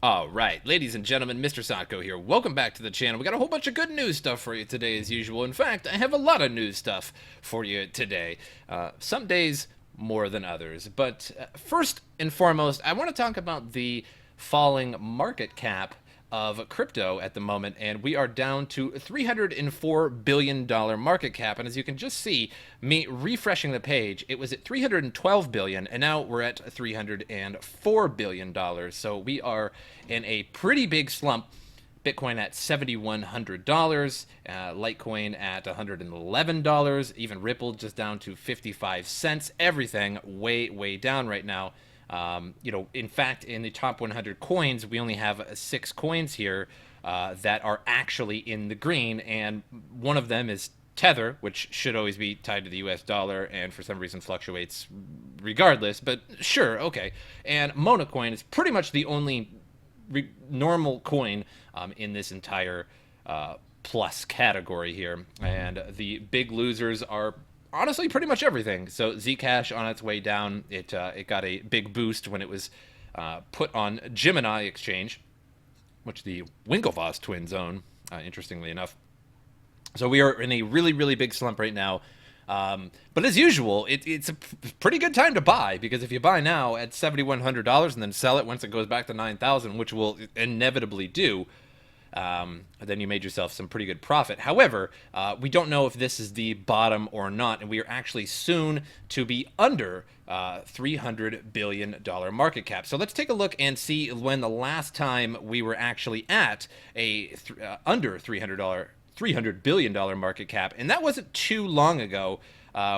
All right, ladies and gentlemen, MrSotko here. Welcome back to the channel. We got a whole bunch of good news stuff for you today, as usual. In fact, I have a lot of news stuff for you today. Some days more than others. But first and foremost, I want to talk about the falling market cap of crypto at the moment, and we are down to $304 billion market cap. And as you can just see, me refreshing the page, it was at $312 billion, and now we're at $304 billion. So we are in a pretty big slump. Bitcoin at $7,100, Litecoin at $111, even Ripple just down to 55 cents. Everything way, way down right now. In fact, in the top 100 coins, we only have 6 coins here that are actually in the green, and one of them is Tether, which should always be tied to the US dollar and for some reason fluctuates regardless, but sure, okay. And Monocoin is pretty much the only normal coin in this entire plus category here. And the big losers are honestly pretty much everything. So Zcash on its way down, it got a big boost when it was put on Gemini Exchange, which the Winklevoss twins own, interestingly enough. So we are in a really, really big slump right now. But as usual, it's a pretty good time to buy, because if you buy now at $7,100 and then sell it once it goes back to 9,000, which will inevitably do, then you made yourself some pretty good profit. However, we don't know if this is the bottom or not, and we are actually soon to be under $300 billion market cap. So let's take a look and see when the last time we were actually at under $300 billion market cap, and that wasn't too long ago.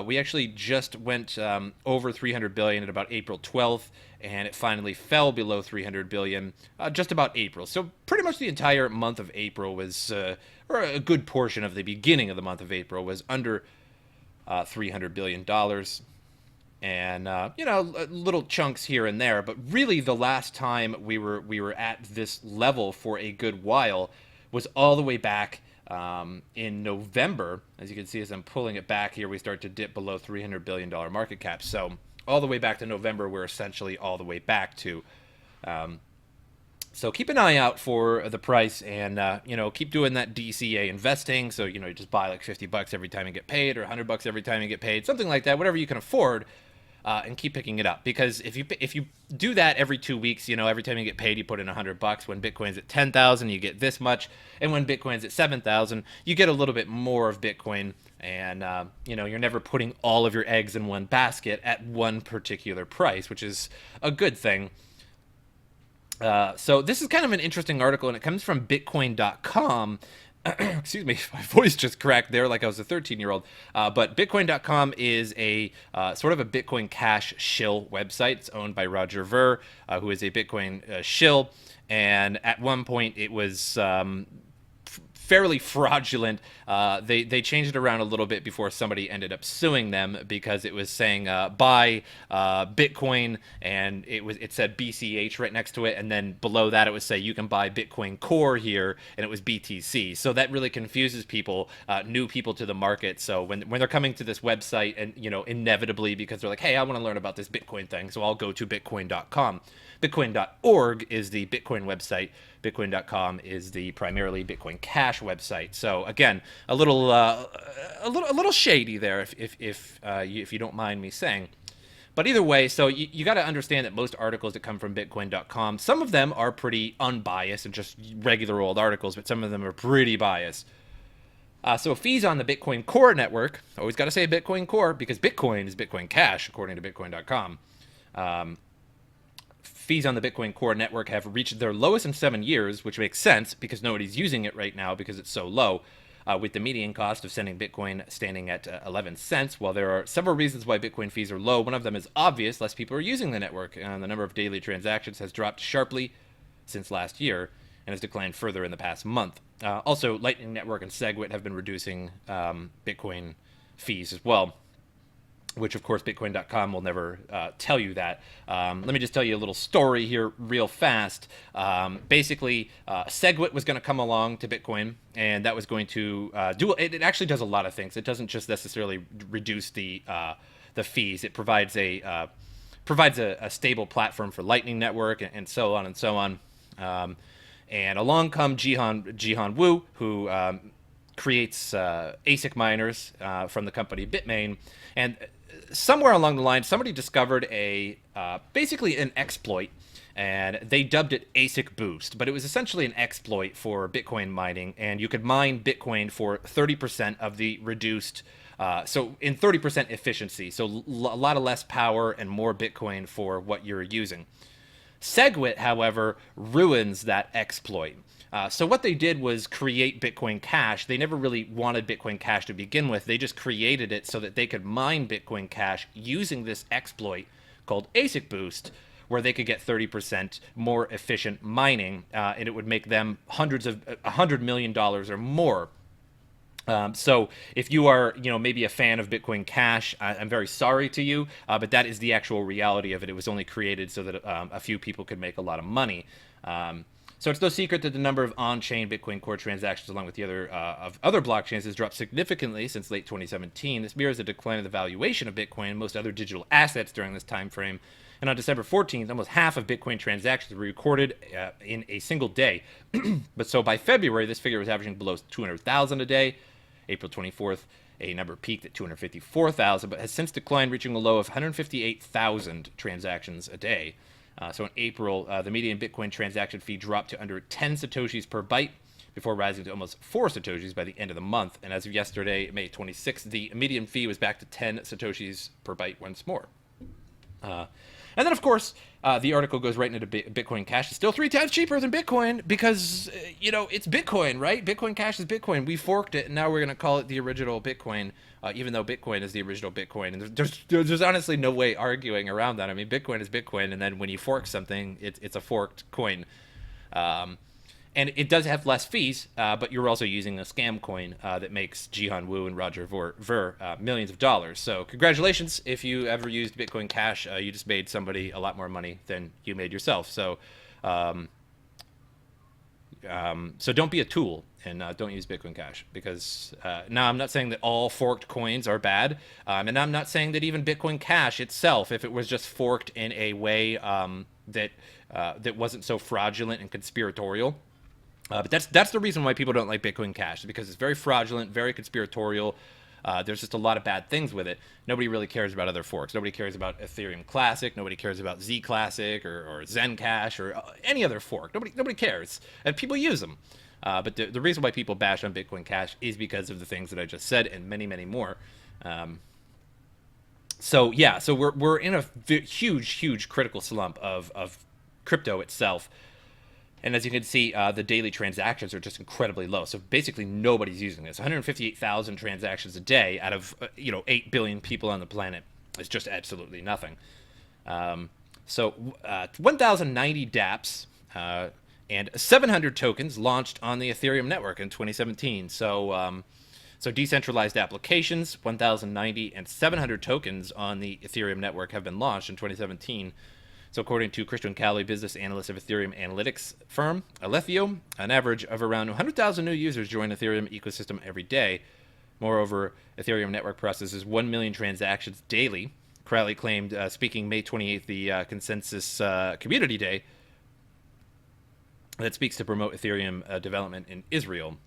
We actually just went over 300 billion at about April 12th, and it finally fell below 300 billion just about April. So pretty much the entire month of April was, or a good portion of the beginning of the month of April was under $300 billion. And little chunks here and there, but really the last time we were at this level for a good while was all the way back in November. As you can see, as I'm pulling it back here, we start to dip below $300 billion market cap. So all the way back to November, we're essentially all the way back to. So keep an eye out for the price, and keep doing that DCA investing. So you just buy like $50 every time you get paid, or $100 every time you get paid, something like that, whatever you can afford. And keep picking it up, because if you do that every 2 weeks, every time you get paid, you put in $100. When Bitcoin's at 10,000, you get this much, and when Bitcoin's at 7,000, you get a little bit more of Bitcoin, and you're never putting all of your eggs in one basket at one particular price, which is a good thing. So this is kind of an interesting article, and it comes from Bitcoin.com. Excuse me, my voice just cracked there like I was a 13-year-old. But Bitcoin.com is a sort of a Bitcoin Cash shill website. It's owned by Roger Ver, who is a Bitcoin shill. And at one point, it was fairly fraudulent. They changed it around a little bit before somebody ended up suing them, because it was saying buy Bitcoin, and it said BCH right next to it, and then below that it would say you can buy Bitcoin Core here, and it was BTC. So that really confuses people, new people to the market. So when they're coming to this website, and inevitably, because they're like, hey, I want to learn about this Bitcoin thing, so I'll go to Bitcoin.com. Bitcoin.org is the Bitcoin website. Bitcoin.com is the primarily Bitcoin Cash website. So again, a little shady there, if you don't mind me saying. But either way, so you got to understand that most articles that come from Bitcoin.com, some of them are pretty unbiased and just regular old articles, but some of them are pretty biased. So fees on the Bitcoin Core network, always got to say Bitcoin Core, because Bitcoin is Bitcoin Cash, according to Bitcoin.com. Fees on the Bitcoin Core network have reached their lowest in 7 years, which makes sense because nobody's using it right now because it's so low, with the median cost of sending Bitcoin standing at 11 cents. While there are several reasons why Bitcoin fees are low, one of them is obvious: less people are using the network, and the number of daily transactions has dropped sharply since last year and has declined further in the past month. Also, Lightning Network and SegWit have been reducing Bitcoin fees as well, which of course Bitcoin.com will never tell you that. Let me just tell you a little story here real fast. Basically, SegWit was going to come along to Bitcoin, and that was going to it actually does a lot of things. It doesn't just necessarily reduce the fees. It provides a stable platform for Lightning Network, and so on and so on. And along come Jihan Wu, who creates ASIC miners from the company Bitmain. And somewhere along the line, somebody discovered basically an exploit, and they dubbed it ASIC Boost. But it was essentially an exploit for Bitcoin mining, and you could mine Bitcoin for 30% of the reduced. So in 30% efficiency, so a lot of less power and more Bitcoin for what you're using. SegWit, however, ruins that exploit. So what they did was create Bitcoin Cash. They never really wanted Bitcoin Cash to begin with. They just created it so that they could mine Bitcoin Cash using this exploit called ASIC Boost, where they could get 30% more efficient mining, and it would make them $100 million or more. So if you are, maybe a fan of Bitcoin Cash, I'm very sorry to you, but that is the actual reality of it. It was only created so that a few people could make a lot of money. So it's no secret that the number of on-chain Bitcoin Core transactions, along with the other blockchains, has dropped significantly since late 2017. This mirrors the decline of the valuation of Bitcoin and most other digital assets during this time frame. And on December 14th, almost half of Bitcoin transactions were recorded in a single day. But so by February, this figure was averaging below 200,000 a day. April 24th, a number peaked at 254,000, but has since declined, reaching a low of 158,000 transactions a day. So in April, the median Bitcoin transaction fee dropped to under 10 Satoshis per byte before rising to almost 4 Satoshis by the end of the month. And as of yesterday, May 26th, the median fee was back to 10 Satoshis per byte once more. And then, of course, the article goes right into Bitcoin Cash. It's still 3 times cheaper than Bitcoin because, it's Bitcoin, right? Bitcoin Cash is Bitcoin. We forked it, and now we're going to call it the original Bitcoin, even though Bitcoin is the original Bitcoin. And there's honestly no way arguing around that. I mean, Bitcoin is Bitcoin, and then when you fork something, it's a forked coin. And it does have less fees, but you're also using a scam coin that makes Jihan Wu and Roger Ver millions of dollars. So congratulations if you ever used Bitcoin Cash. You just made somebody a lot more money than you made yourself. So so don't be a tool and don't use Bitcoin Cash because now I'm not saying that all forked coins are bad. And I'm not saying that even Bitcoin Cash itself, if it was just forked in a way that wasn't so fraudulent and conspiratorial. But that's the reason why people don't like Bitcoin Cash, because it's very fraudulent, very conspiratorial. There's just a lot of bad things with it. Nobody really cares about other forks. Nobody cares about Ethereum Classic. Nobody cares about Z Classic or Zen Cash or any other fork. Nobody cares, and people use them. But the reason why people bash on Bitcoin Cash is because of the things that I just said and many, many more. So we're in a huge critical slump of crypto itself. And as you can see, the daily transactions are just incredibly low. So basically nobody's using this. 158,000 transactions a day out of 8 billion people on the planet is just absolutely nothing. So 1,090 dApps and 700 tokens launched on the Ethereum network in 2017. So decentralized applications, 1,090 and 700 tokens on the Ethereum network have been launched in 2017. So according to Christian Cowley, business analyst of Ethereum analytics firm Alethio, an average of around 100,000 new users join Ethereum ecosystem every day. Moreover, Ethereum network processes 1 million transactions daily. Crowley claimed, speaking May 28th, the Consensus Community Day, that speaks to promote Ethereum development in Israel.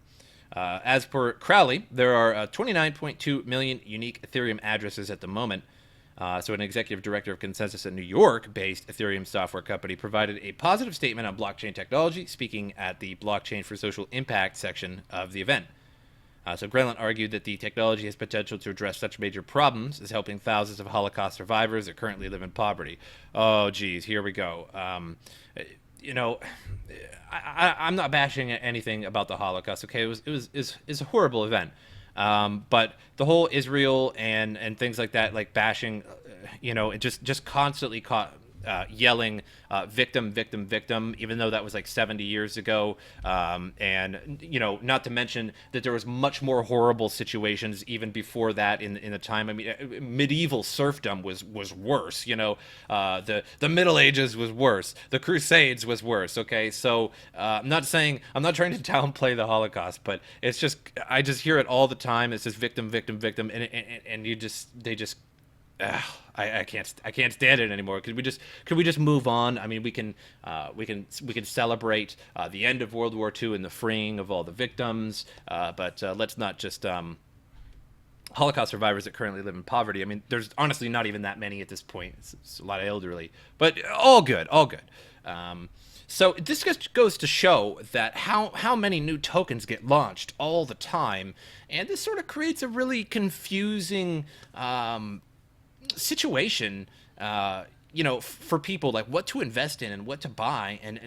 As per Crowley, there are 29.2 million unique Ethereum addresses at the moment. So an executive director of Consensus, a New York-based Ethereum software company, provided a positive statement on blockchain technology, speaking at the Blockchain for Social Impact section of the event. So Grelin argued that the technology has potential to address such major problems as helping thousands of Holocaust survivors that currently live in poverty. Oh, geez, here we go. I'm not bashing anything about the Holocaust. Okay, it was a horrible event. But the whole Israel and things like that, like bashing, it just constantly yelling victim, even though that was like 70 years ago. And, not to mention that there was much more horrible situations even before that in the time. I mean, medieval serfdom was worse, the Middle Ages was worse. The Crusades was worse. Okay. So, I'm not trying to downplay the Holocaust, but it's just, I just hear it all the time. It's just victim. And they just, I can't stand it anymore. Could we just move on? I mean, we can celebrate the end of World War II and the freeing of all the victims, but let's not just Holocaust survivors that currently live in poverty. I mean, there's honestly not even that many at this point. It's a lot of elderly, but all good, all good. So this just goes to show that how many new tokens get launched all the time, and this sort of creates a really confusing situation, for people, like what to invest in and what to buy. And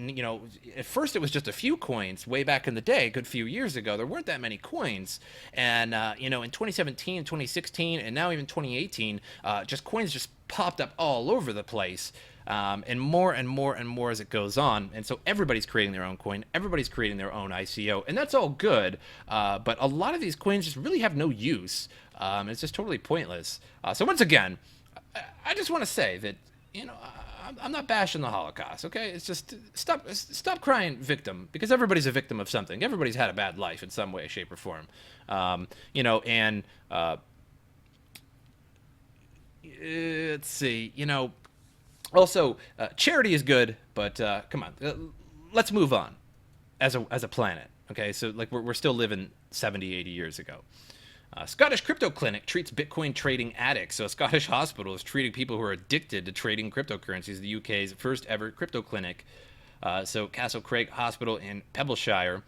at first it was just a few coins way back in the day, a good few years ago. There weren't that many coins. And, in 2017, 2016, and now even 2018, just coins just popped up all over the place. And more and more and more as it goes on. And so everybody's creating their own coin. Everybody's creating their own ICO. And that's all good. But a lot of these coins just really have no use. It's just totally pointless. So once again, I just want to say that, I'm not bashing the Holocaust, okay? It's just stop crying victim, because everybody's a victim of something. Everybody's had a bad life in some way, shape, or form. Let's see, also, charity is good, but come on, let's move on as a planet, okay? So, like, we're still living 70, 80 years ago. Scottish crypto clinic treats Bitcoin trading addicts. So a Scottish hospital is treating people who are addicted to trading cryptocurrencies. The UK's first ever crypto clinic. So Castle Craig Hospital in Pebbleshire,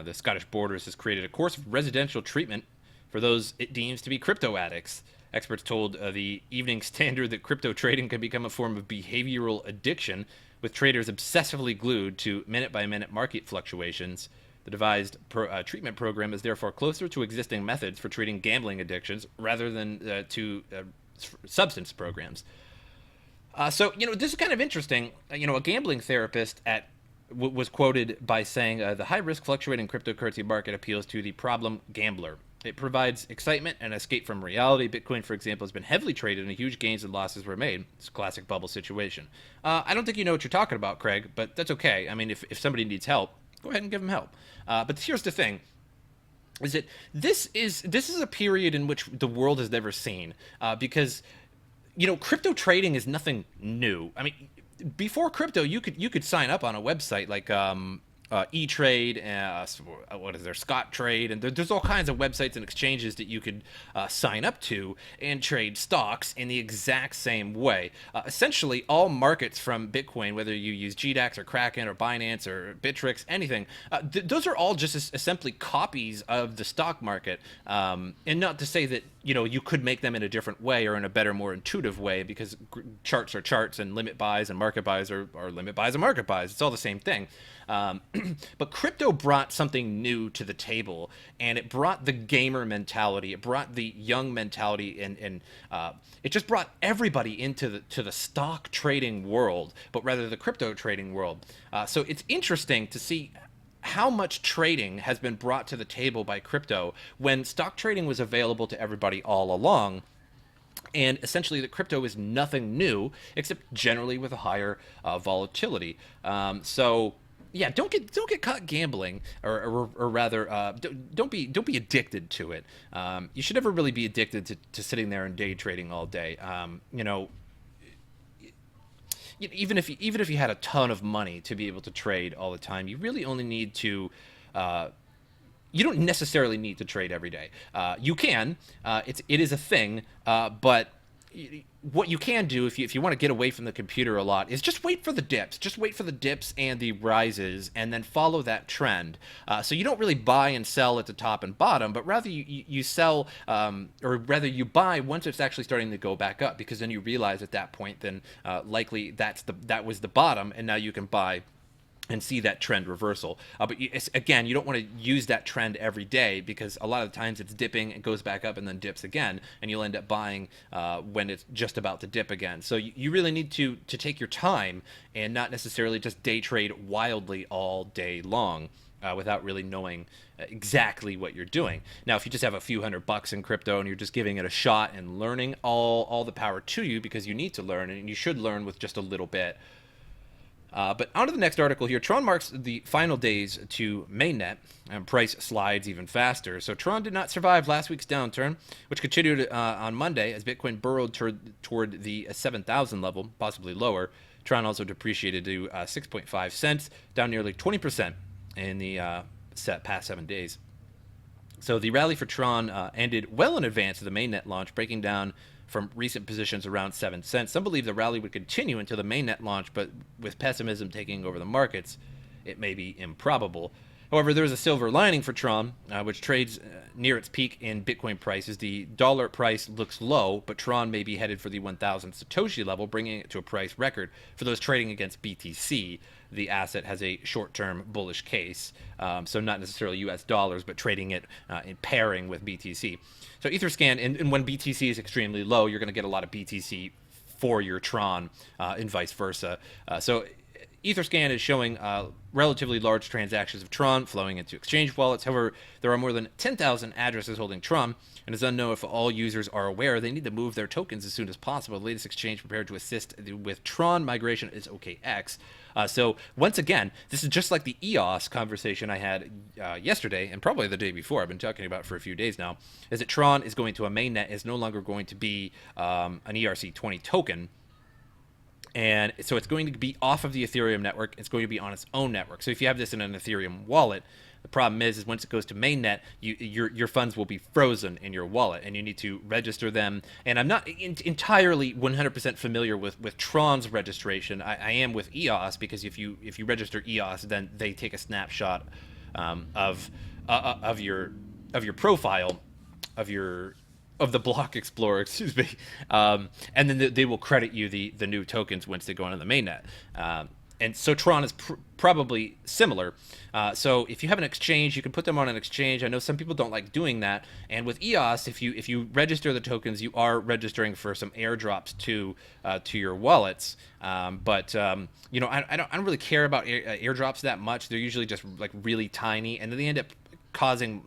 the Scottish Borders, has created a course of residential treatment for those it deems to be crypto addicts. Experts told the Evening Standard that crypto trading can become a form of behavioral addiction, with traders obsessively glued to minute-by-minute market fluctuations. The devised treatment program is therefore closer to existing methods for treating gambling addictions rather than to substance programs. So this is kind of interesting. A gambling therapist was quoted by saying, the high-risk fluctuating cryptocurrency market appeals to the problem gambler. It provides excitement and escape from reality. Bitcoin, for example, has been heavily traded and huge gains and losses were made. It's a classic bubble situation. I don't think you know what you're talking about, Craig, but that's okay. I mean, if somebody needs help, go ahead and give them help. But here's the thing: is that this is a period in which the world has never seen, because crypto trading is nothing new. I mean, before crypto, you could sign up on a website like E-Trade, what is there, Scott Trade, and there's all kinds of websites and exchanges that you could sign up to and trade stocks in the exact same way. Essentially, all markets from Bitcoin, whether you use GDAX or Kraken or Binance or Bittrex, anything, those are all just essentially copies of the stock market. And not to say that you could make them in a different way or in a better, more intuitive way, because charts are charts and limit buys and market buys are limit buys and market buys. It's all the same thing. But crypto brought something new to the table, and it brought the gamer mentality. It brought the young mentality, and it just brought everybody into the stock trading world, but rather the crypto trading world. So it's interesting to see how much trading has been brought to the table by crypto when stock trading was available to everybody all along. And essentially, the crypto is nothing new, except generally with a higher volatility. So yeah, don't get caught gambling, or rather, don't be addicted to it. You should never really be addicted to sitting there and day trading all day. Even if you had a ton of money to be able to trade all the time, you really only need to. You don't necessarily need to trade every day. You can. It is a thing, but what you can do if you want to get away from the computer a lot is just wait for the dips. Just wait for the dips and the rises, and then follow that trend. So you don't really buy and sell at the top and bottom, but rather you sell, or rather you buy once it's actually starting to go back up, because then you realize at that point then likely that was the bottom, and now you can buy and see that trend reversal. But again, you don't want to use that trend every day, because a lot of times it's dipping, it goes back up, and then dips again, and you'll end up buying when it's just about to dip again. So you really need to take your time and not necessarily just day trade wildly all day long without really knowing exactly what you're doing. Now, if you just have a few $100 in crypto and you're just giving it a shot and learning, all the power to you, because you need to learn, and you should learn with just a little bit. But on to the next article here. Tron marks the final days to mainnet, and price slides even faster. So Tron did not survive last week's downturn, which continued on Monday as Bitcoin burrowed toward the 7,000 level, possibly lower. Tron also depreciated to 6.5 cents, down nearly 20% in the past 7 days. So the rally for Tron ended well in advance of the mainnet launch, breaking down from recent positions around 7 cents. Some believe the rally would continue until the mainnet launch, but with pessimism taking over the markets, it may be improbable. However, there is a silver lining for Tron, which trades near its peak in Bitcoin prices. The dollar price looks low, but Tron may be headed for the 1,000 Satoshi level, bringing it to a price record. For those trading against BTC, the asset has a short-term bullish case, so not necessarily US dollars, but trading it in pairing with BTC. So Etherscan, and when BTC is extremely low, you're going to get a lot of BTC for your Tron, and vice versa. So Etherscan is showing relatively large transactions of Tron flowing into exchange wallets. However, there are more than 10,000 addresses holding Tron, and it's unknown if all users are aware they need to move their tokens as soon as possible. The latest exchange prepared to assist with Tron migration is OKX. So once again, this is just like the EOS conversation I had yesterday, and probably the day before. I've been talking about for a few days now, is that Tron is going to a mainnet, is no longer going to be an ERC20 token. And so it's going to be off of the Ethereum network. It's going to be on its own network. So if you have this in an Ethereum wallet, the problem is once it goes to mainnet, your funds will be frozen in your wallet, and you need to register them. And I'm not entirely 100% familiar with Tron's registration. I am with EOS, because if you register EOS, then they take a snapshot of your profile of the block explorer, excuse me, and then they will credit you the new tokens once they go onto the mainnet. And so Tron is probably similar. So if you have an exchange, you can put them on an exchange. I know some people don't like doing that. And with EOS, if you register the tokens, you are registering for some airdrops to your wallets. But you know, I don't really care about airdrops that much. They're usually just like really tiny, and then they end up causing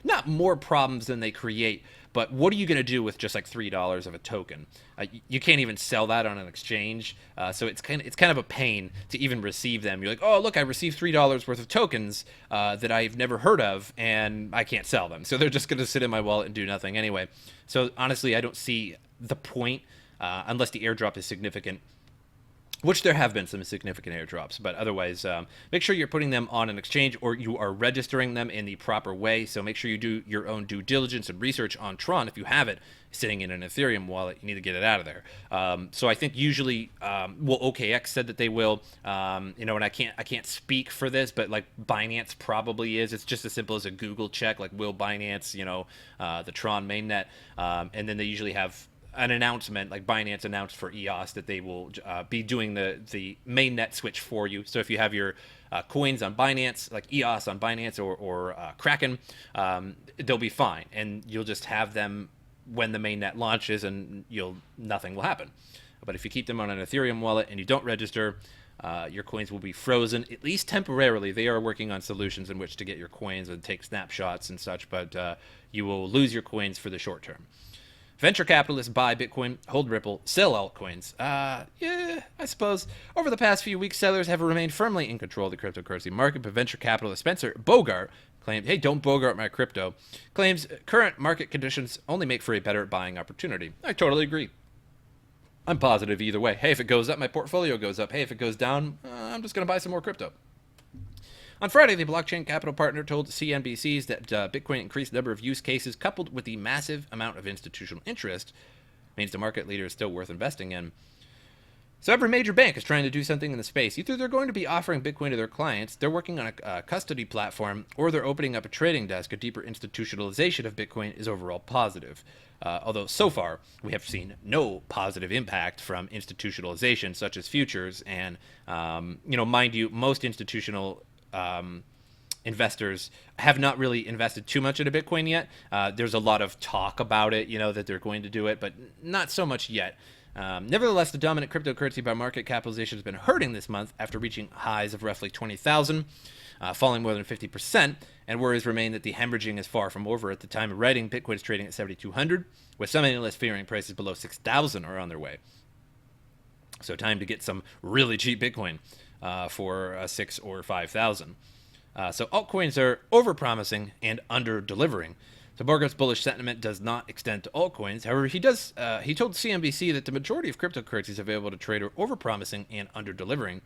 not more problems than they create. But what are you going to do with just like $3 of a token? You can't even sell that on an exchange, so it's kind of a pain to even receive them. You're like, oh look, I received $3 worth of tokens that I've never heard of, and I can't sell them. So they're just going to sit in my wallet and do nothing anyway. So honestly, I don't see the point unless the airdrop is significant. Which there have been some significant airdrops, but otherwise, make sure you're putting them on an exchange, or you are registering them in the proper way. So make sure you do your own due diligence and research on Tron. If you have it sitting in an Ethereum wallet, you need to get it out of there. So I think usually, OKX said that they will, you know, and I can't speak for this, but like Binance probably is. It's just as simple as a Google check, like will Binance, you know, the Tron mainnet, and then they usually have an announcement, like Binance announced for EOS that they will be doing the mainnet switch for you. So if you have your coins on Binance, like EOS on Binance or Kraken, they'll be fine, and you'll just have them when the mainnet launches, and nothing will happen. But if you keep them on an Ethereum wallet and you don't register, your coins will be frozen, at least temporarily. They are working on solutions in which to get your coins and take snapshots and such, but you will lose your coins for the short term. Venture capitalists buy Bitcoin, hold Ripple, sell altcoins. Yeah, I suppose. Over the past few weeks, sellers have remained firmly in control of the cryptocurrency market, but venture capitalist Spencer Bogart claimed, hey, don't Bogart my crypto, claims current market conditions only make for a better buying opportunity. I totally agree. I'm positive either way. Hey, if it goes up, my portfolio goes up. Hey, if it goes down, I'm just going to buy some more crypto. On Friday, the blockchain capital partner told CNBC's that Bitcoin increased the number of use cases coupled with the massive amount of institutional interest means the market leader is still worth investing in. So every major bank is trying to do something in the space. Either they're going to be offering Bitcoin to their clients, they're working on a custody platform, or they're opening up a trading desk. A deeper institutionalization of Bitcoin is overall positive. Although so far, we have seen no positive impact from institutionalization, such as futures. And, mind you, most institutional investors have not really invested too much into Bitcoin yet. There's a lot of talk about it, that they're going to do it, but not so much yet. Nevertheless, the dominant cryptocurrency by market capitalization has been hurting this month after reaching highs of roughly 20,000, falling more than 50%, and worries remain that the hemorrhaging is far from over. At the time of writing, Bitcoin is trading at 7,200, with some analysts fearing prices below 6,000 are on their way. So time to get some really cheap Bitcoin. for 6 or 5,000. So altcoins are overpromising and under-delivering. So Bogart's bullish sentiment does not extend to altcoins. However, he told CNBC that the majority of cryptocurrencies available to trade are overpromising and under-delivering.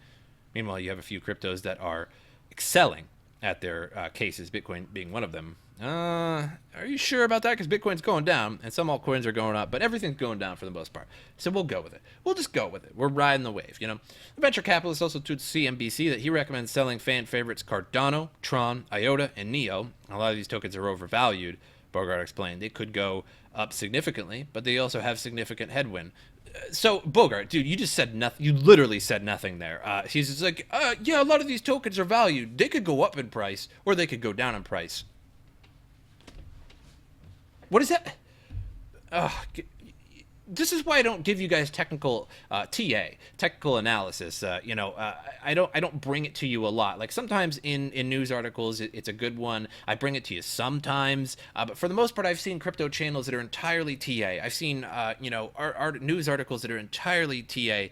Meanwhile, you have a few cryptos that are excelling at their cases, Bitcoin being one of them. Are you sure about that? Because Bitcoin's going down, and some altcoins are going up, but everything's going down for the most part. So we'll go with it. We'll just go with it. We're riding the wave, you know. The venture capitalist also told CNBC that he recommends selling fan favorites Cardano, Tron, IOTA, and Neo. A lot of these tokens are overvalued, Bogart explained. They could go up significantly, but they also have significant headwind. So, Bogart, dude, you just said nothing. You literally said nothing there. He's just like, yeah, a lot of these tokens are valued. They could go up in price, or they could go down in price. What is that? This is why I don't give you guys technical technical analysis. I don't bring it to you a lot. Like sometimes in news articles, it's a good one. I bring it to you sometimes, but for the most part, I've seen crypto channels that are entirely TA. I've seen news articles that are entirely TA.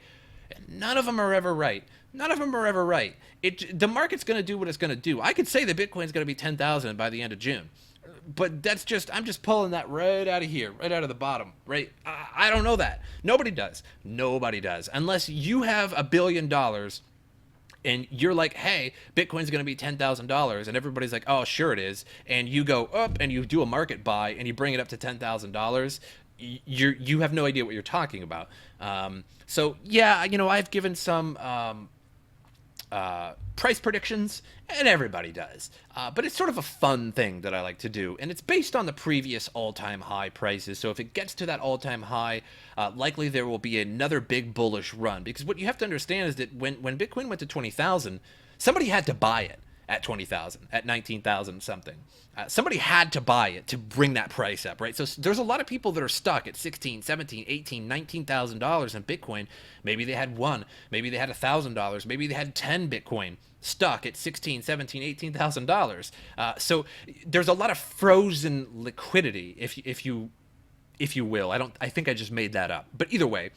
None of them are ever right. None of them are ever right. The market's going to do what it's going to do. I could say that Bitcoin's going to be 10,000 by the end of June. But I'm just pulling that right out of here, right out of the bottom, right? I don't know that. Nobody does. Nobody does. Unless you have $1 billion and you're like, hey, Bitcoin's going to be $10,000. And everybody's like, oh, sure it is. And you go up and you do a market buy and you bring it up to $10,000. You have no idea what you're talking about. So, yeah, I've given some price predictions, and everybody does. But it's sort of a fun thing that I like to do, and it's based on the previous all-time high prices. So if it gets to that all-time high, likely there will be another big bullish run. Because what you have to understand is that when Bitcoin went to 20,000, somebody had to buy it at 20,000, at 19,000 something. Somebody had to buy it to bring that price up, right? So there's a lot of people that are stuck at 16, 17, 18, $19,000 in Bitcoin. Maybe they had one, maybe they had $1,000, maybe they had 10 Bitcoin stuck at 16, 17, $18,000. So there's a lot of frozen liquidity, if you will. I think I just made that up. But either way,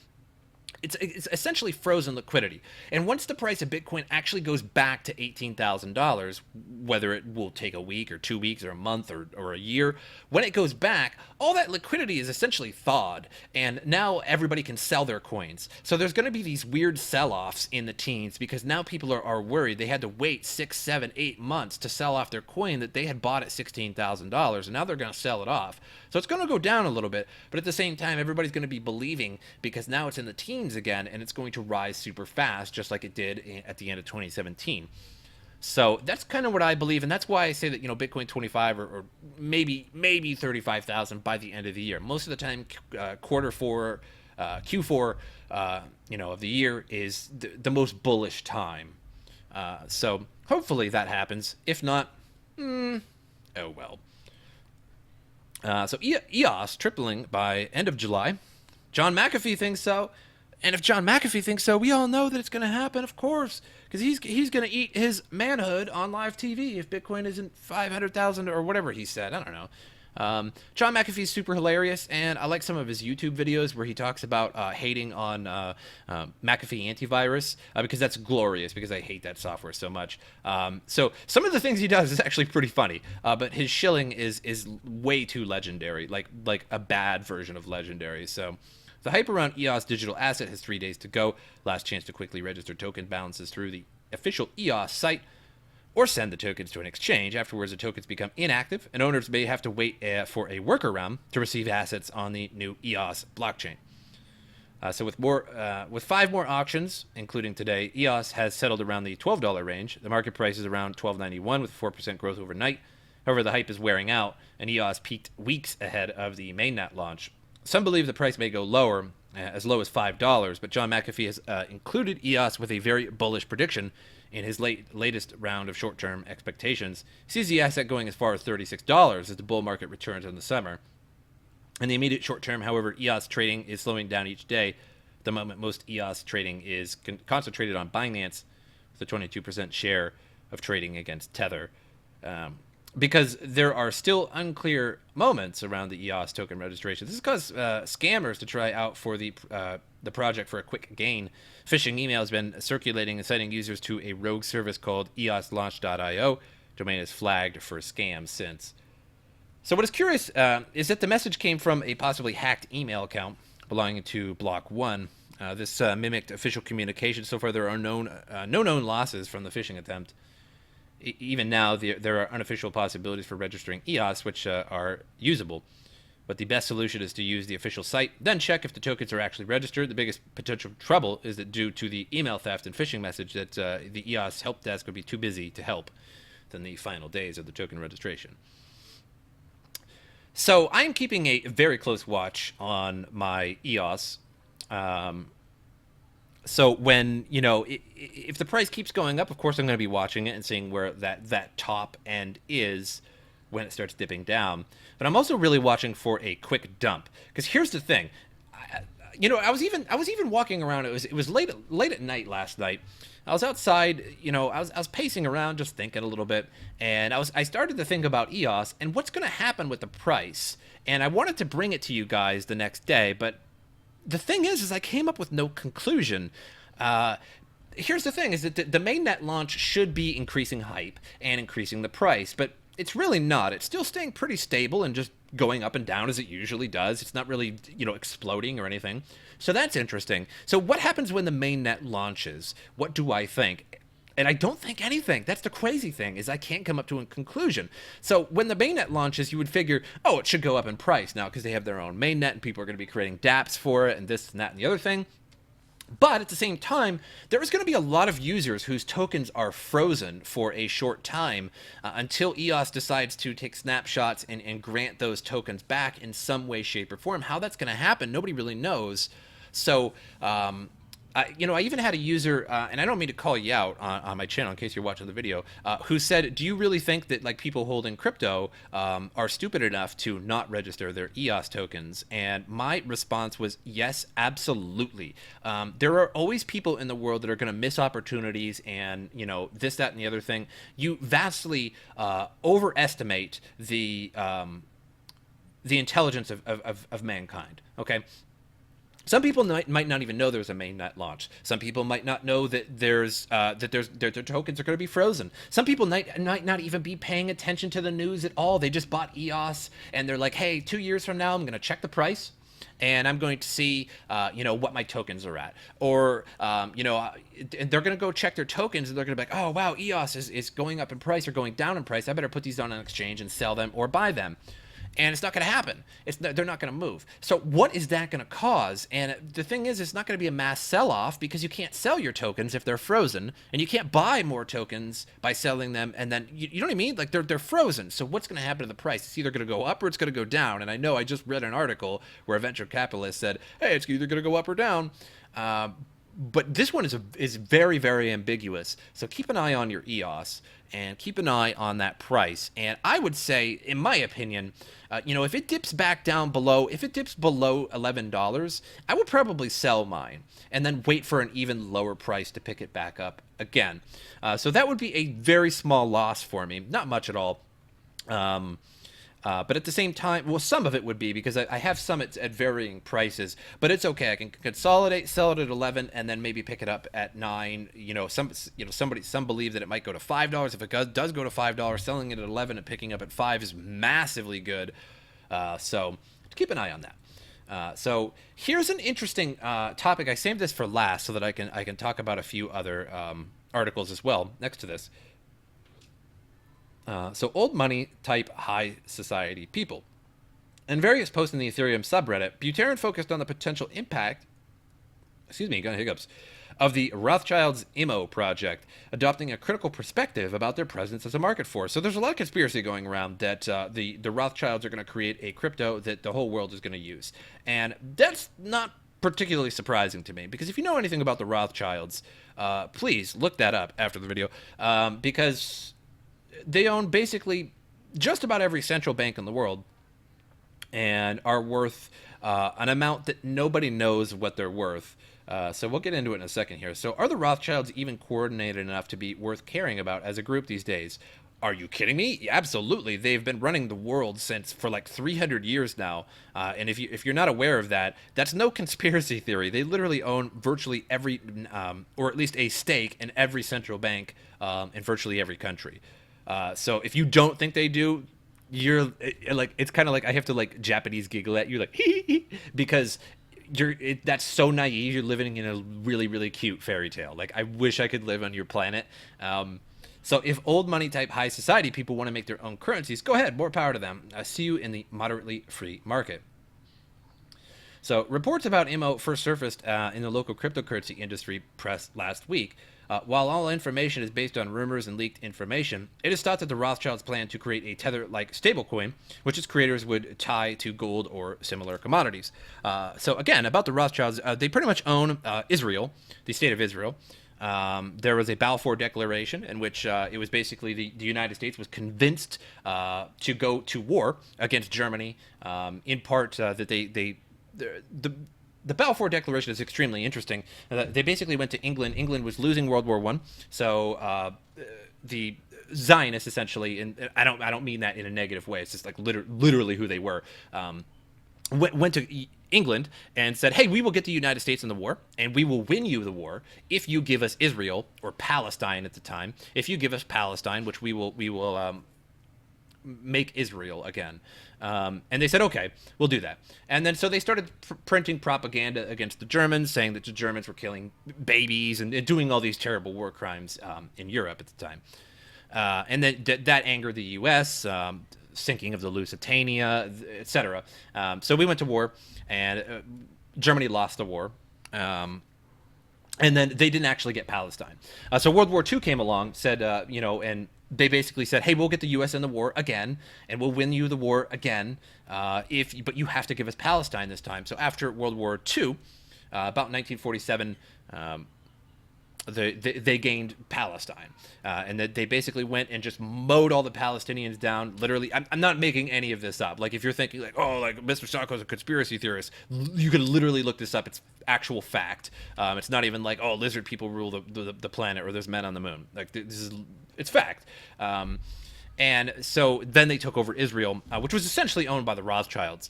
it's essentially frozen liquidity. And once the price of Bitcoin actually goes back to $18,000, whether it will take a week or 2 weeks or a month or a year, when it goes back, all that liquidity is essentially thawed. And now everybody can sell their coins. So there's going to be these weird sell-offs in the teens because now people are worried. They had to wait 6, 7, 8 months to sell off their coin that they had bought at $16,000. And now they're going to sell it off. So it's going to go down a little bit. But at the same time, everybody's going to be believing because now it's in the teens again, and it's going to rise super fast, just like it did at the end of 2017. So that's kind of what I believe, and that's why I say that Bitcoin 25 or maybe 35,000 by the end of the year. Most of the time, Q4 of the year is the most bullish time. So hopefully that happens. If not, oh well. So EOS tripling by end of July. John McAfee thinks so. And if John McAfee thinks so, we all know that it's going to happen, of course, because he's going to eat his manhood on live TV if Bitcoin isn't 500,000 or whatever he said. I don't know. John McAfee's super hilarious, and I like some of his YouTube videos where he talks about hating on McAfee antivirus because that's glorious, because I hate that software so much. So some of the things he does is actually pretty funny, but his shilling is way too legendary, like a bad version of legendary. So the hype around EOS digital asset has 3 days to go. Last chance to quickly register token balances through the official EOS site or send the tokens to an exchange. Afterwards, the tokens become inactive, and owners may have to wait for a workaround to receive assets on the new EOS blockchain. So with 5 more auctions, including today, EOS has settled around the $12 range. The market price is around $12.91 with 4% growth overnight. However, the hype is wearing out, and EOS peaked weeks ahead of the mainnet launch. Some believe the price may go lower, as low as $5, but John McAfee has included EOS with a very bullish prediction in his latest round of short-term expectations. He sees the asset going as far as $36 as the bull market returns in the summer. In the immediate short term, however, EOS trading is slowing down each day. At the moment, most EOS trading is concentrated on Binance, with a 22% share of trading against Tether. because there are still unclear moments around the EOS token registration. This has caused scammers to try out for the project for a quick gain. Phishing email has been circulating and sending users to a rogue service called eoslaunch.io. Domain is flagged for scam since. So what is curious is that the message came from a possibly hacked email account belonging to Block One. This mimicked official communication. So far, there are no known losses from the phishing attempt. Even now, there are unofficial possibilities for registering EOS, which are usable. But the best solution is to use the official site, then check if the tokens are actually registered. The biggest potential trouble is that due to the email theft and phishing message, that the EOS help desk would be too busy to help than the final days of the token registration. So I'm keeping a very close watch on my EOS. So when, if the price keeps going up, of course I'm going to be watching it and seeing where that top end is when it starts dipping down. But I'm also really watching for a quick dump, because here's the thing. I was even walking around. It was late at night last night. I was outside, I was pacing around, just thinking a little bit, and I started to think about EOS and what's going to happen with the price. And I wanted to bring it to you guys the next day, but the thing is I came up with no conclusion. Here's the thing: is that the mainnet launch should be increasing hype and increasing the price, but it's really not. It's still staying pretty stable and just going up and down as it usually does. It's not really, exploding or anything. So that's interesting. So what happens when the mainnet launches? What do I think? And I don't think anything. That's the crazy thing, is I can't come up to a conclusion. So when the mainnet launches, you would figure, oh, it should go up in price now because they have their own mainnet and people are going to be creating dApps for it and this and that and the other thing. But at the same time, there is going to be a lot of users whose tokens are frozen for a short time until EOS decides to take snapshots and grant those tokens back in some way, shape, or form. How that's going to happen, nobody really knows. So, I even had a user, and I don't mean to call you out on my channel in case you're watching the video, who said, do you really think that people holding crypto are stupid enough to not register their EOS tokens? And my response was, yes, absolutely. There are always people in the world that are going to miss opportunities and, this, that, and the other thing. You vastly overestimate the intelligence of mankind, okay? Some people might not even know there's a mainnet launch. Some people might not know that their tokens are going to be frozen. Some people might not even be paying attention to the news at all. They just bought EOS and they're like, hey, 2 years from now I'm going to check the price and I'm going to see what my tokens are at. Or they're going to go check their tokens and they're going to be like, oh wow, EOS is going up in price or going down in price. I better put these on an exchange and sell them or buy them. And it's not going to happen. They're not going to move. So what is that going to cause? And the thing is, it's not going to be a mass sell-off because you can't sell your tokens if they're frozen, and you can't buy more tokens by selling them. And then you know what I mean? Like they're frozen. So what's going to happen to the price? It's either going to go up or it's going to go down. And I know I just read an article where a venture capitalist said, "Hey, it's either going to go up or down." But this one is very, very ambiguous. So keep an eye on your EOS and keep an eye on that price. And I would say, in my opinion, if it dips back down below, if it dips below $11, I would probably sell mine and then wait for an even lower price to pick it back up again. So that would be a very small loss for me, not much at all. But at the same time, well, some of it would be because I have some at varying prices, but it's okay. I can consolidate, sell it at 11, and then maybe pick it up at 9. Some believe that it might go to $5. If it does go to $5, selling it at 11 and picking up at 5 is massively good. So keep an eye on that. So here's an interesting topic. I saved this for last so that I can talk about a few other articles as well next to this. So old money type high society people. In various posts in the Ethereum subreddit, Buterin focused on the potential impact, got hiccups, of the Rothschild's IMO project, adopting a critical perspective about their presence as a market force. So there's a lot of conspiracy going around that the Rothschilds are going to create a crypto that the whole world is going to use. And that's not particularly surprising to me, because if you know anything about the Rothschilds, please look that up after the video, because they own basically just about every central bank in the world and are worth an amount that nobody knows what they're worth. So we'll get into it in a second here. So are the Rothschilds even coordinated enough to be worth caring about as a group these days? Are you kidding me? Yeah, absolutely. They've been running the world since for like 300 years now. And if you're not aware of that, that's no conspiracy theory. They literally own virtually every, or at least a stake in every central bank in virtually every country. So if you don't think they do, you're like, it's kind of like I have to like Japanese giggle at you like because that's so naive. You're living in a really really cute fairy tale. Like I wish I could live on your planet. So if old money type high society people want to make their own currencies, go ahead, more power to them. See you in the moderately free market. So reports about IMO first surfaced in the local cryptocurrency industry press last week. While all information is based on rumors and leaked information, it is thought that the Rothschilds plan to create a Tether-like stablecoin, which its creators would tie to gold or similar commodities. So again, about the Rothschilds, they pretty much own Israel, the state of Israel. There was a Balfour Declaration in which it was basically the United States was convinced to go to war against Germany, in part that the Balfour Declaration is extremely interesting. They basically went to England. England was losing World War I, so the Zionists essentially, and I don't mean that in a negative way. It's just like literally who they were. Went to England and said, "Hey, we will get the United States in the war, and we will win you the war if you give us Israel or Palestine at the time. If you give us Palestine, which we will make Israel again." And they said, okay, we'll do that. And then so they started printing propaganda against the Germans, saying that the Germans were killing babies and doing all these terrible war crimes in Europe at the time. And then that angered the U.S., sinking of the Lusitania, etc. So we went to war, and Germany lost the war. And then they didn't actually get Palestine. So World War II came along, said, and they basically said, hey, we'll get the U.S. in the war again, and we'll win you the war again, but you have to give us Palestine this time. So after World War II, about 1947, they gained Palestine, and that they basically went and just mowed all the Palestinians down. Literally, I'm not making any of this up. Like if you're thinking like, oh, like MrSotko's a conspiracy theorist, you can literally look this up. It's actual fact. It's not even like, oh, lizard people rule the planet or there's men on the moon. Like it's fact. And so then they took over Israel, which was essentially owned by the Rothschilds.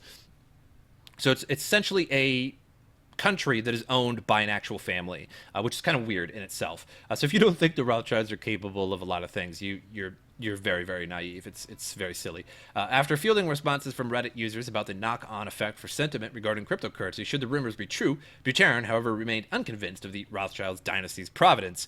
So it's essentially a country that is owned by an actual family, which is kind of weird in itself. So if you don't think the Rothschilds are capable of a lot of things, you're very, very naive. It's very silly. After fielding responses from Reddit users about the knock-on effect for sentiment regarding cryptocurrency, should the rumors be true, Buterin, however, remained unconvinced of the Rothschilds dynasty's providence.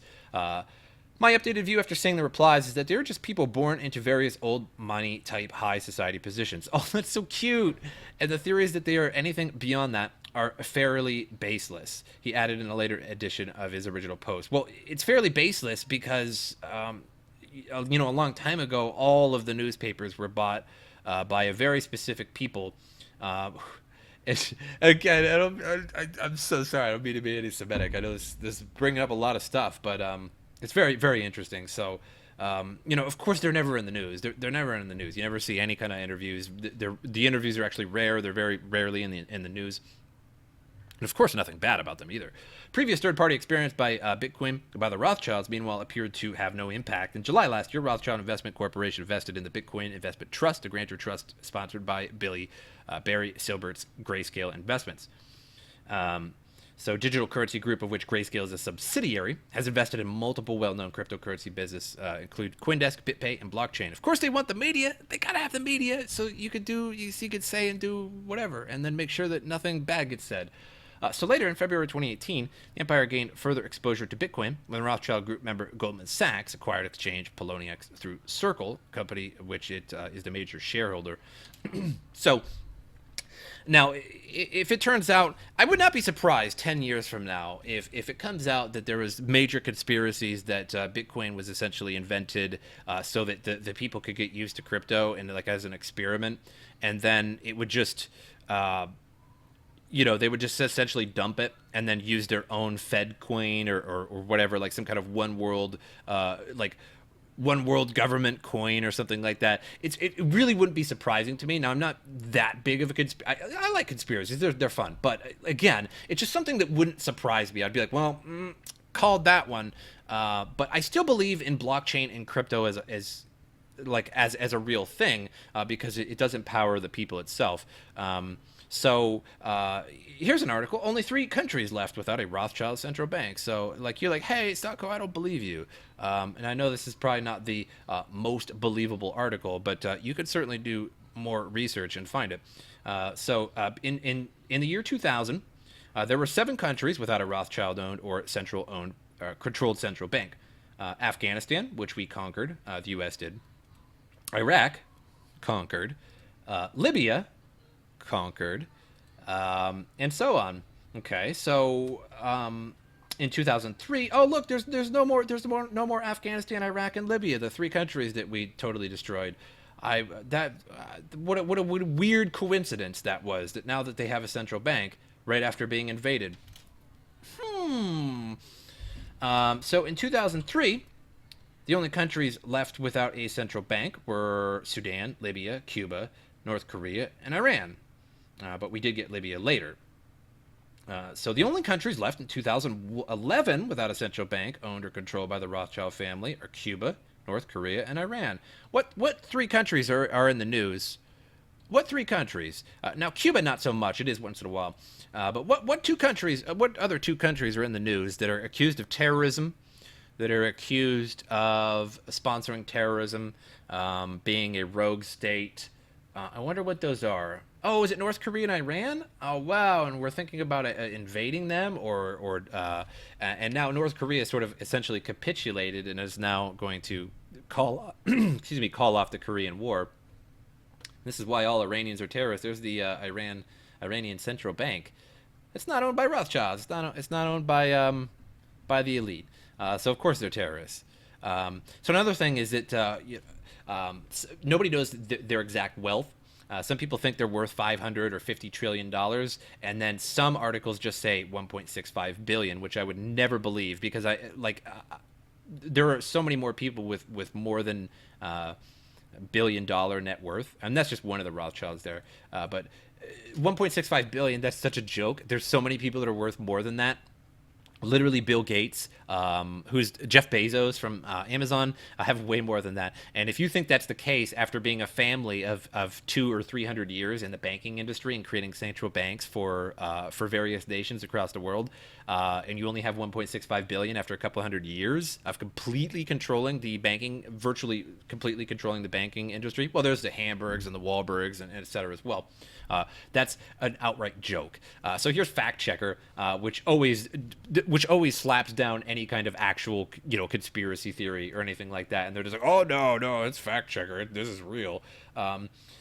My updated view after seeing the replies is that they're just people born into various old money type high society positions. Oh, that's so cute. And the theories that they are anything beyond that are fairly baseless. He added in a later edition of his original post. Well, it's fairly baseless because, a long time ago, all of the newspapers were bought by a very specific people. Again, I'm so sorry. I don't mean to be anti-Semitic. I know this is bringing up a lot of stuff, but it's very, very interesting. So, of course, they're never in the news. They're never in the news. You never see any kind of interviews. The interviews are actually rare. They're very rarely in the news. And of course, nothing bad about them either. Previous third-party experience by Bitcoin by the Rothschilds, meanwhile, appeared to have no impact. In July last year, Rothschild Investment Corporation invested in the Bitcoin Investment Trust, a grantor trust sponsored by Barry Silbert's Grayscale Investments. So Digital Currency Group, of which Grayscale is a subsidiary, has invested in multiple well-known cryptocurrency business, include CoinDesk, BitPay, and blockchain. Of course, they want the media. They gotta have the media, so you could say and do whatever, and then make sure that nothing bad gets said. So later in February 2018, the empire gained further exposure to Bitcoin when Rothschild Group member Goldman Sachs acquired exchange Poloniex through Circle, a company which it is the major shareholder. So now, if it turns out, I would not be surprised 10 years from now if it comes out that there was major conspiracies that Bitcoin was essentially invented so that the people could get used to crypto and like as an experiment, and then it would just they would just essentially dump it and then use their own Fed coin or whatever, like some kind of one world, one world government coin or something like that. It really wouldn't be surprising to me. Now, I'm not that big of a I like conspiracies. They're fun. But again, it's just something that wouldn't surprise me. I'd be like, well, called that one. But I still believe in blockchain and crypto as a real thing, because it does empower the people itself. Here's an article. Only 3 countries left without a Rothschild central bank. So, like, you're like, hey, Stocko, I don't believe you. And I know this is probably not the most believable article, but you could certainly do more research and find it. In the year 2000, there were 7 countries without a Rothschild-owned or central-owned controlled central bank. Afghanistan, which we conquered, the U.S. did. Iraq, conquered. Libya, conquered, and so on. Okay, so in 2003, oh look, there's no more Afghanistan, Iraq, and Libya, the 3 countries that we totally destroyed. What a weird coincidence that was. That now that they have a central bank right after being invaded. So in 2003. The only countries left without a central bank were Sudan, Libya, Cuba, North Korea, and Iran. But we did get Libya later. So the only countries left in 2011 without a central bank owned or controlled by the Rothschild family are Cuba, North Korea, and Iran. What 3 countries are in the news? What 3 countries? Now, Cuba, not so much. It is once in a while. But what 2 countries? What other 2 countries are in the news that are accused of terrorism? That are accused of sponsoring terrorism, being a rogue state. I wonder what those are. Oh, is it North Korea and Iran? Oh, wow! And we're thinking about invading them, and now North Korea sort of essentially capitulated and is now going to call off the Korean War. This is why all Iranians are terrorists. There's the Iranian central bank. It's not owned by Rothschilds. It's not owned by the elite. So of course they're terrorists. So another thing is that nobody knows their exact wealth. Some people think they're worth $500 or $50 trillion, and then some articles just say 1.65 billion, which I would never believe, because there are so many more people with more than $1 billion net worth, and that's just one of the Rothschilds there. But 1.65 billion, that's such a joke. There's so many people that are worth more than that. Literally, Bill Gates, who's Jeff Bezos from Amazon, have way more than that. And if you think that's the case after being a family of 200 or 300 years in the banking industry and creating central banks for various nations across the world, and you only have 1.65 billion after a couple hundred years of virtually completely controlling the banking industry, well, there's the Hamburgs and the Wahlbergs and et cetera as well. That's an outright joke. So here's Fact Checker, which always slaps down any kind of actual, conspiracy theory or anything like that, and they're just like, oh no, it's Fact Checker, this is real.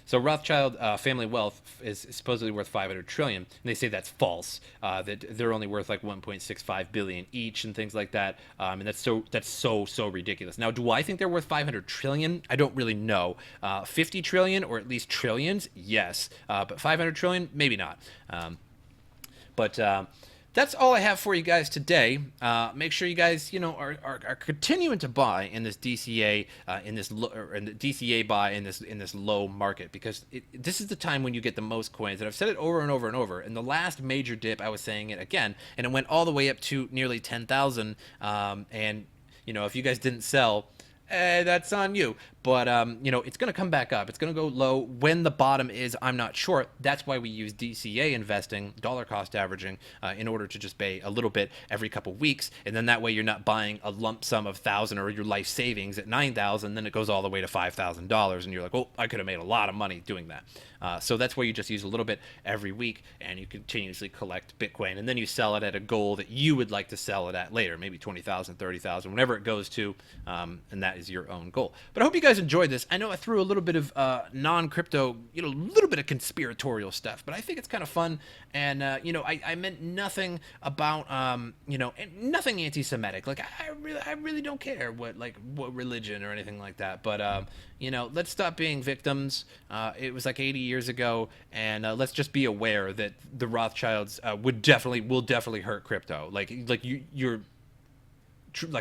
So Rothschild family wealth is supposedly worth 500 trillion, and they say that's false. That they're only worth like 1.65 billion each and things like that. And that's so ridiculous. Now, do I think they're worth 500 trillion? I don't really know. 50 trillion or at least trillions, yes. But 500 trillion, maybe not. But that's all I have for you guys today. Make sure you guys, are continuing to buy in this DCA, in the DCA buy in this low market, because this is the time when you get the most coins. And I've said it over and over and over. In the last major dip, I was saying it again, and it went all the way up to nearly 10,000. And if you guys didn't sell, that's on you. But it's going to come back up. It's going to go low. When the bottom is, I'm not sure. That's why we use DCA investing, dollar cost averaging, in order to just pay a little bit every couple weeks, and then that way you're not buying a lump sum of 1,000 or your life savings at 9,000. Then it goes all the way to $5,000, and you're like, oh, I could have made a lot of money doing that. So that's why you just use a little bit every week, and you continuously collect Bitcoin, and then you sell it at a goal that you would like to sell it at later, maybe 20,000, 30,000, whenever it goes to, and that is your own goal. But I hope you guys enjoyed this. I know I threw a little bit of non-crypto, a little bit of conspiratorial stuff, but I think it's kind of fun. And I meant nothing about nothing anti-Semitic. Like I really don't care what religion or anything like that. But let's stop being victims. It was like 80 years ago, and let's just be aware that the Rothschilds will definitely hurt crypto.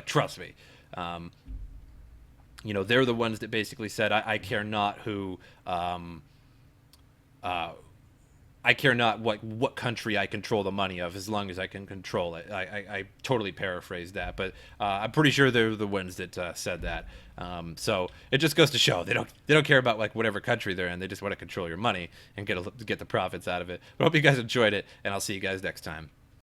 Trust me. they're the ones that basically said, I care not who, I care not what country I control the money of, as long as I can control it. I totally paraphrased that, but I'm pretty sure they're the ones that said that. So it just goes to show they don't care about like whatever country they're in. They just want to control your money and get the profits out of it. But I hope you guys enjoyed it, and I'll see you guys next time.